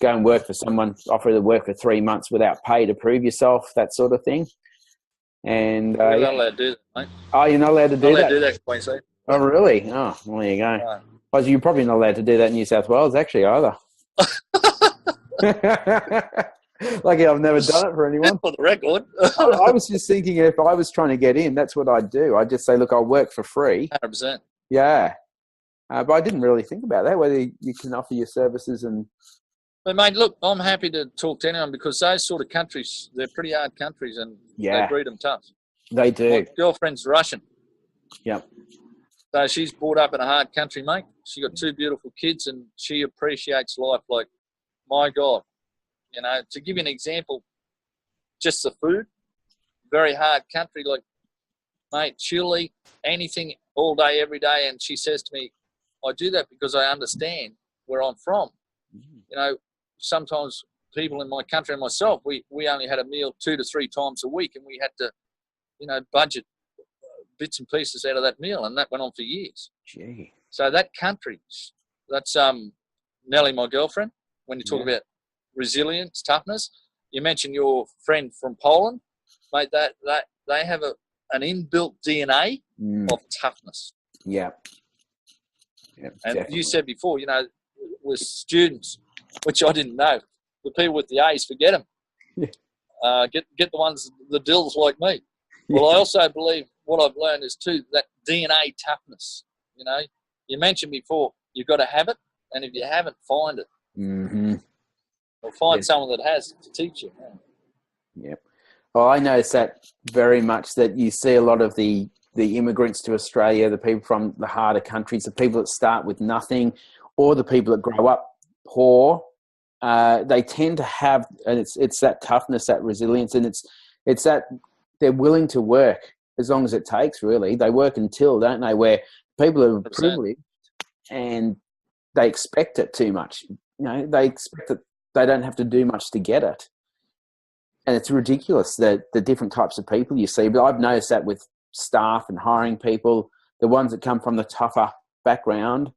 go and work for someone, offer to work for 3 months without pay to prove yourself, that sort of thing. And you're not allowed to do that, mate. Oh, you're not allowed to do that? Not allowed to do that in Queensland. Oh, really? Oh, well, there you go. No. Well, you're probably not allowed to do that in New South Wales, actually, either. Lucky I've never done it for anyone. For the record. I was just thinking if I was trying to get in, that's what I'd do. I'd just say, look, I'll work for free. 100%. Yeah. But I didn't really think about that, whether you can offer your services and... But, mate, look, I'm happy to talk to anyone because those sort of countries, they're pretty hard countries and they breed them tough. They do. My girlfriend's Russian. Yep. So she's brought up in a hard country, mate. She got 2 beautiful kids and she appreciates life like, my God. To give you an example, just the food, very hard country. Like, mate, she'll eat anything all day, every day. And she says to me, I do that because I understand where I'm from. Sometimes people in my country and myself, we only had a meal 2 to 3 times a week, and we had to, budget bits and pieces out of that meal, and that went on for years. Gee. So that country, that's Nellie, my girlfriend. When you talk about resilience, toughness, you mentioned your friend from Poland, mate. That they have an inbuilt DNA of toughness. Yeah. And definitely. you said before, with students, which I didn't know, the people with the A's, forget them. Yeah. Get the ones, the dills like me. Well, I also believe what I've learned is too that DNA toughness. You mentioned before you've got to have it, and if you haven't, find it. Mm-hmm. Or find someone that has to teach you. Yep. Well, I noticed that very much, that you see a lot of the immigrants to Australia, the people from the harder countries, the people that start with nothing, or the people that grow up poor. They tend to have, and it's that toughness, that resilience, and it's that they're willing to work as long as it takes. Really, they work until, don't they? Where people are 100%. Privileged and they expect it too much. They expect that they don't have to do much to get it, and it's ridiculous that the different types of people you see. But I've noticed that with staff and hiring people, the ones that come from the tougher background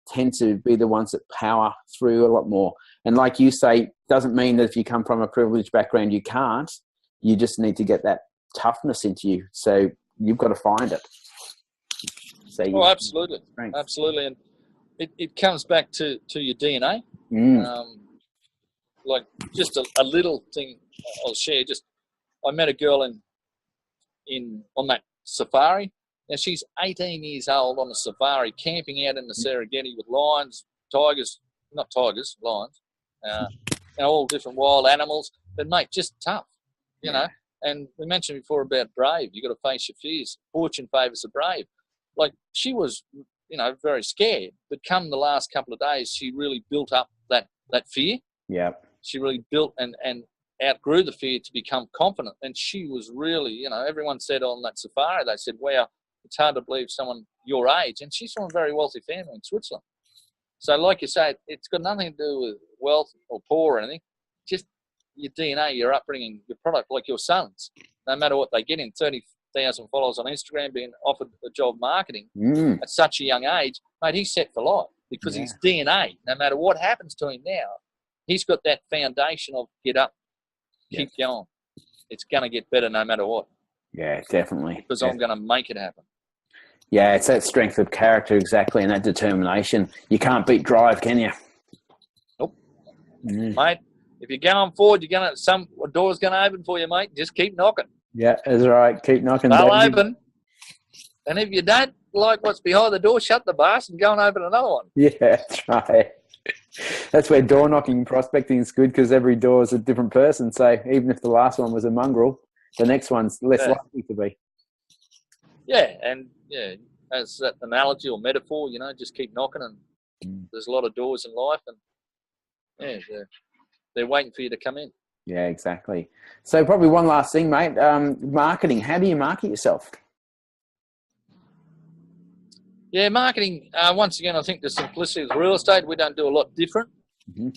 tend to be the ones that power through a lot more. And like you say, doesn't mean that if you come from a privileged background, you can't. You just need to get that toughness into you. So you've got to find it. So absolutely. Absolutely. And it comes back to your DNA. Like just a little thing I'll share. I met a girl on that safari. Now, she's 18 years old on a safari, camping out in the Serengeti with lions, lions, all different wild animals. But, mate, just tough, And we mentioned before about brave. You got to face your fears. Fortune favours the brave. Like, she was, very scared. But come the last couple of days, she really built up that fear. Yeah. She really built and outgrew the fear to become confident. And she was really, everyone said on that safari, they said, wow, it's hard to believe someone your age, and she's from a very wealthy family in Switzerland. So like you say, it's got nothing to do with wealth or poor or anything, just your DNA, your upbringing, your product, like your sons. No matter what they get in, 30,000 followers on Instagram, being offered a job marketing at such a young age, mate, he's set for life because his DNA, no matter what happens to him now, he's got that foundation of get up, keep going. It's going to get better no matter what. Yeah, definitely. Because I'm going to make it happen. Yeah, it's that strength of character, exactly, and that determination. You can't beat drive, can you? Nope. Mate, if you're going forward, a door's going to open for you, mate. Just keep knocking. Yeah, that's right. Keep knocking. They'll open. And if you don't like what's behind the door, shut the bars and go and open another one. Yeah, that's right. That's where door knocking prospecting is good, because every door is a different person. So even if the last one was a mongrel, the next one's less likely to be. Yeah, and as that analogy or metaphor, just keep knocking, and there's a lot of doors in life, and they're waiting for you to come in. Yeah, exactly. So probably one last thing, mate. Marketing. How do you market yourself? Yeah, marketing, once again, I think the simplicity of real estate, we don't do a lot different.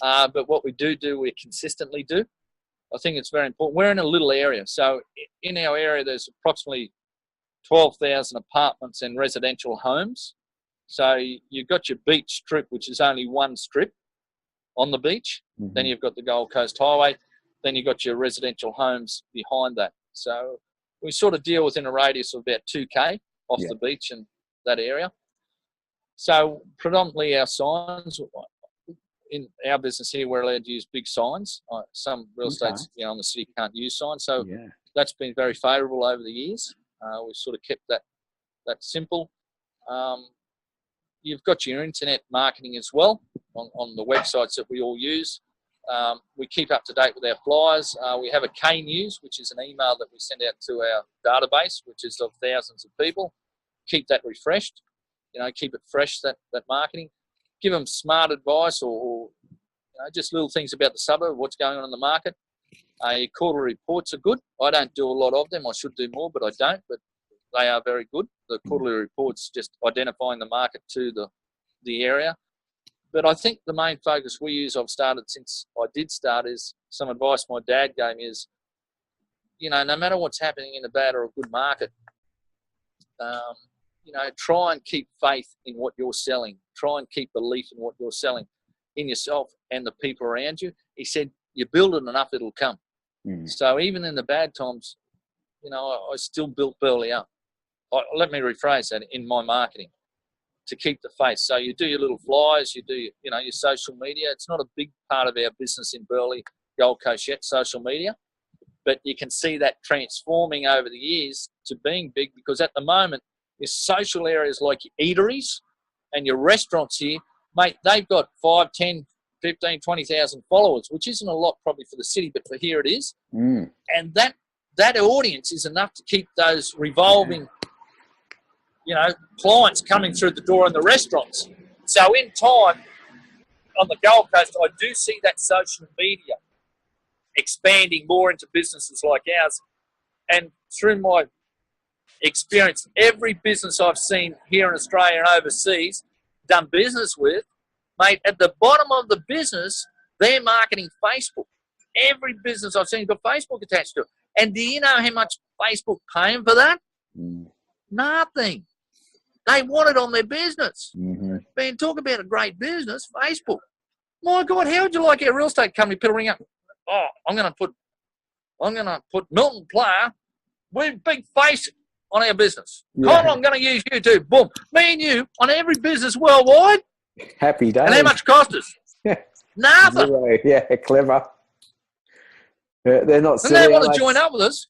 But what we do, we consistently do. I think it's very important. We're in a little area. So in our area, there's approximately 12,000 apartments and residential homes. So you've got your beach strip, which is only one strip on the beach. Then you've got the Gold Coast Highway. Then you've got your residential homes behind that. So we sort of deal within a radius of about 2K off the beach and that area. So predominantly our signs, in our business here, we're allowed to use big signs. Some real estates, in the city can't use signs. So that's been very favourable over the years. We've sort of kept that simple. You've got your internet marketing as well on the websites that we all use. We keep up to date with our flyers. We have a K News, which is an email that we send out to our database, which is of thousands of people. Keep that refreshed, keep it fresh, that marketing. Give them smart advice or just little things about the suburb, what's going on in the market. Your quarterly reports are good. I don't do a lot of them. I should do more, but I don't. But they are very good. The quarterly reports just identifying the market to the area. But I think the main focus we use, I've started since I did start, is some advice my dad gave me is, no matter what's happening in a bad or a good market, try and keep faith in what you're selling. Try and keep belief in what you're selling in yourself and the people around you. He said, you build it enough, it'll come. So even in the bad times, I still built Burley up. Let me rephrase that in my marketing to keep the faith. So you do your little flyers, you do, your social media. It's not a big part of our business in Burley, Gold Coast yet, social media. But you can see that transforming over the years to being big, because at the moment, your social areas like your eateries and your restaurants here, mate, they've got 5, 10, 15, 20,000 followers, which isn't a lot probably for the city, but for here it is. And that audience is enough to keep those revolving, clients coming through the door in the restaurants. So in time, on the Gold Coast, I do see that social media expanding more into businesses like ours. And through my experience, every business I've seen here in Australia and overseas done business with, mate, at the bottom of the business, they're marketing Facebook. Every business I've seen got Facebook attached to it. And do you know how much Facebook paying for that? Nothing. They want it on their business. Man, talk about a great business, Facebook. My God, how would you like our real estate company to ring up? Oh, I'm going to put Milton Player with big face on our business. Conal, I'm going to use you too. Boom. Me and you on every business worldwide. Happy days. And how much cost us? Nothing. Zero. Yeah, clever. They're not silly. Then they want to join up with us.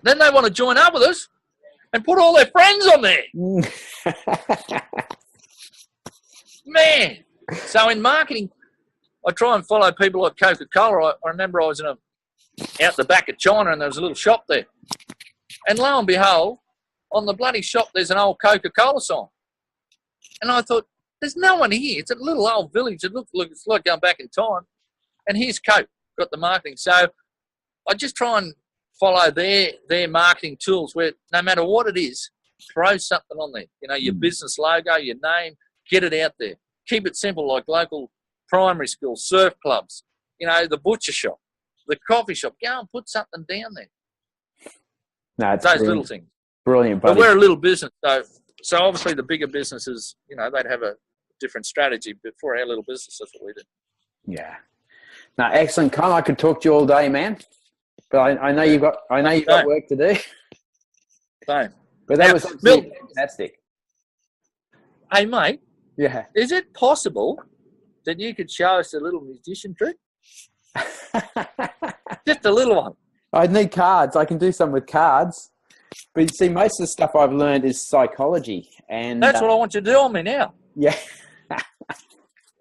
Then they want to join up with us and put all their friends on there. Man. So in marketing, I try and follow people like Coca-Cola. I remember I was out the back of China and there was a little shop there. And lo and behold, on the bloody shop, there's an old Coca-Cola sign. And I thought, there's no one here. It's a little old village. It's like going back in time. And here's Coke, got the marketing. So I just try and follow their marketing tools where no matter what it is, throw something on there. You know, your business logo, your name, get it out there. Keep it simple, like local primary schools, surf clubs, you know, the butcher shop, the coffee shop. Go and put something down there. No, it's those brilliant. little things. Brilliant, buddy. But we're a little business, so obviously the bigger businesses, you know, they'd have a different strategy. But for our little business, that's what we do. Yeah. No, excellent, Con. I could talk to you all day, man. But I know you've got work to do. Same. But that was absolutely fantastic. Hey, mate. Yeah. Is it possible that you could show us a little musician trick? Just a little one. I need cards. I can do some with cards. But you see, most of the stuff I've learned is psychology. And that's what I want you to do on me now. Yeah. A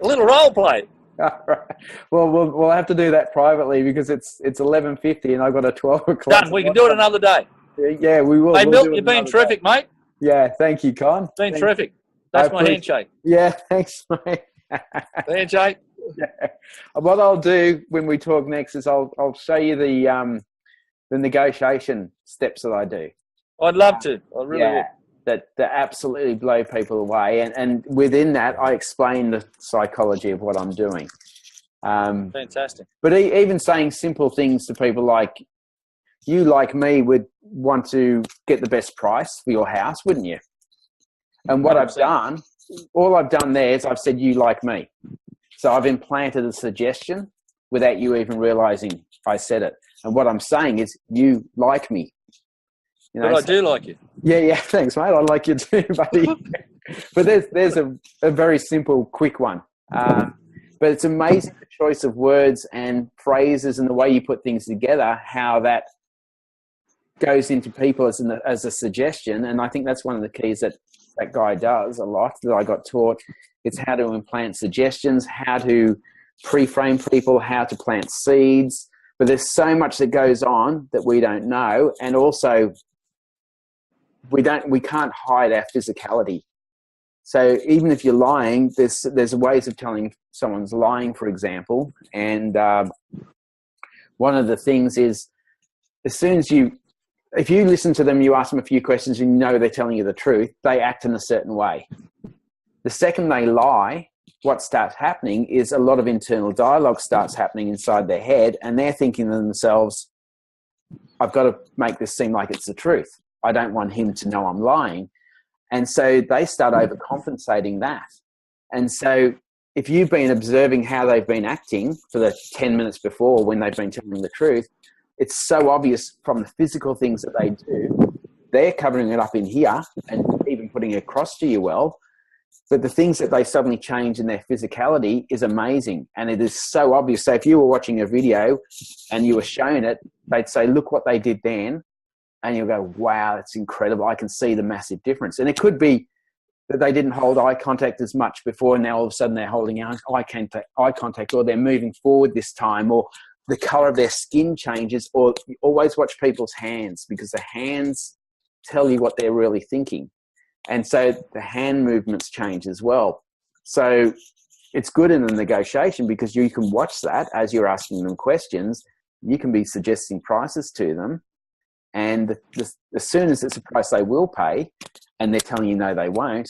little role play. All right. Well, we'll have to do that privately because it's 11:50 and I've got a 12 o'clock. Done. We can do it another day. Yeah, we will. Hey, Milt, you've been terrific, mate. Yeah, thank you, Con. Been terrific. That's my handshake. Yeah, thanks, mate. Handshake. Yeah. What I'll do when we talk next is I'll show you the negotiation steps that I do. I'd love to. I really would. That absolutely blow people away. And within that, I explain the psychology of what I'm doing. Fantastic. But even saying simple things to people like, you, like me, would want to get the best price for your house, wouldn't you? And what 100%. All I've done there is I've said, you like me. So I've implanted a suggestion without you even realizing I said it. And what I'm saying is, you like me. You know, but I do like you. Yeah, thanks, mate. I like you too, buddy. But there's a very simple, quick one. But it's amazing the choice of words and phrases and the way you put things together, how that goes into people as a suggestion. And I think that's one of the keys that guy does a lot, that I got taught. It's how to implant suggestions, how to pre-frame people, how to plant seeds. But there's so much that goes on that we don't know. And also, we can't hide our physicality. So even if you're lying, there's ways of telling someone's lying, for example. And one of the things is, as soon as if you listen to them, you ask them a few questions, and you know they're telling you the truth, they act in a certain way. The second they lie, what starts happening is a lot of internal dialogue starts happening inside their head, and they're thinking to themselves, I've got to make this seem like it's the truth. I don't want him to know I'm lying. And so they start overcompensating that. And so if you've been observing how they've been acting for the 10 minutes before when they've been telling the truth, it's so obvious from the physical things that they do. They're covering it up in here and even putting it across to you well. But the things that they suddenly change in their physicality is amazing. And it is so obvious. So if you were watching a video and you were shown it, they'd say, look what they did then. And you'll go, wow, that's incredible. I can see the massive difference. And it could be that they didn't hold eye contact as much before, and now all of a sudden they're holding eye contact, or they're moving forward this time, or the color of their skin changes. Or you always watch people's hands, because the hands tell you what they're really thinking. And so the hand movements change as well. So it's good in the negotiation, because you can watch that as you're asking them questions. You can be suggesting prices to them. And as soon as it's a price they will pay, and they're telling you no, they won't,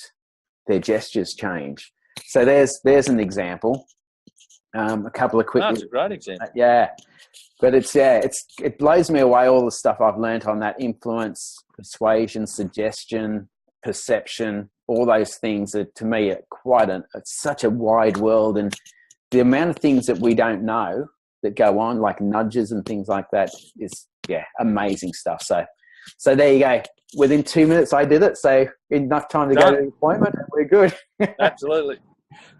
their gestures change. So there's an example. A couple of quick. That's a great example. Yeah, but it blows me away, all the stuff I've learned on that: influence, persuasion, suggestion, perception. All those things are, to me, it's such a wide world, and the amount of things that we don't know that go on, like nudges and things like that, is amazing stuff. So there you go. Within 2 minutes I did it, so enough time to go to the appointment, and we're good. Absolutely.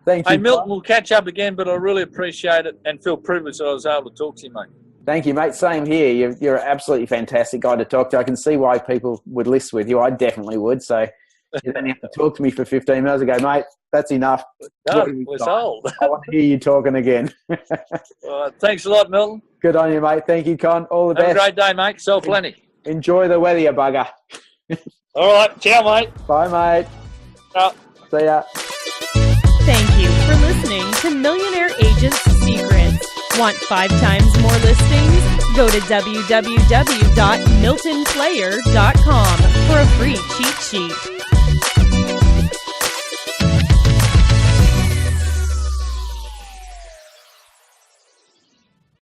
Thank you. Hey, Milton, we'll catch up again, but I really appreciate it and feel privileged that I was able to talk to you, mate. Thank you, mate. Same here. You're an absolutely fantastic guy to talk to. I can see why people would list with you. I definitely would. So you don't have to talk to me for 15 minutes ago, mate. That's enough. No, we're sold. I want to hear you talking again. Thanks a lot, Milton. Good on you, mate. Thank you, Con. All the best. Have a great day, mate. Sell plenty. Enjoy the weather, you bugger. All right. Ciao, mate. Bye, mate. Ciao. See ya. Thank you for listening to Millionaire Agents Secrets. Want 5 times more listings? Go to www.miltonplayer.com for a free cheat sheet.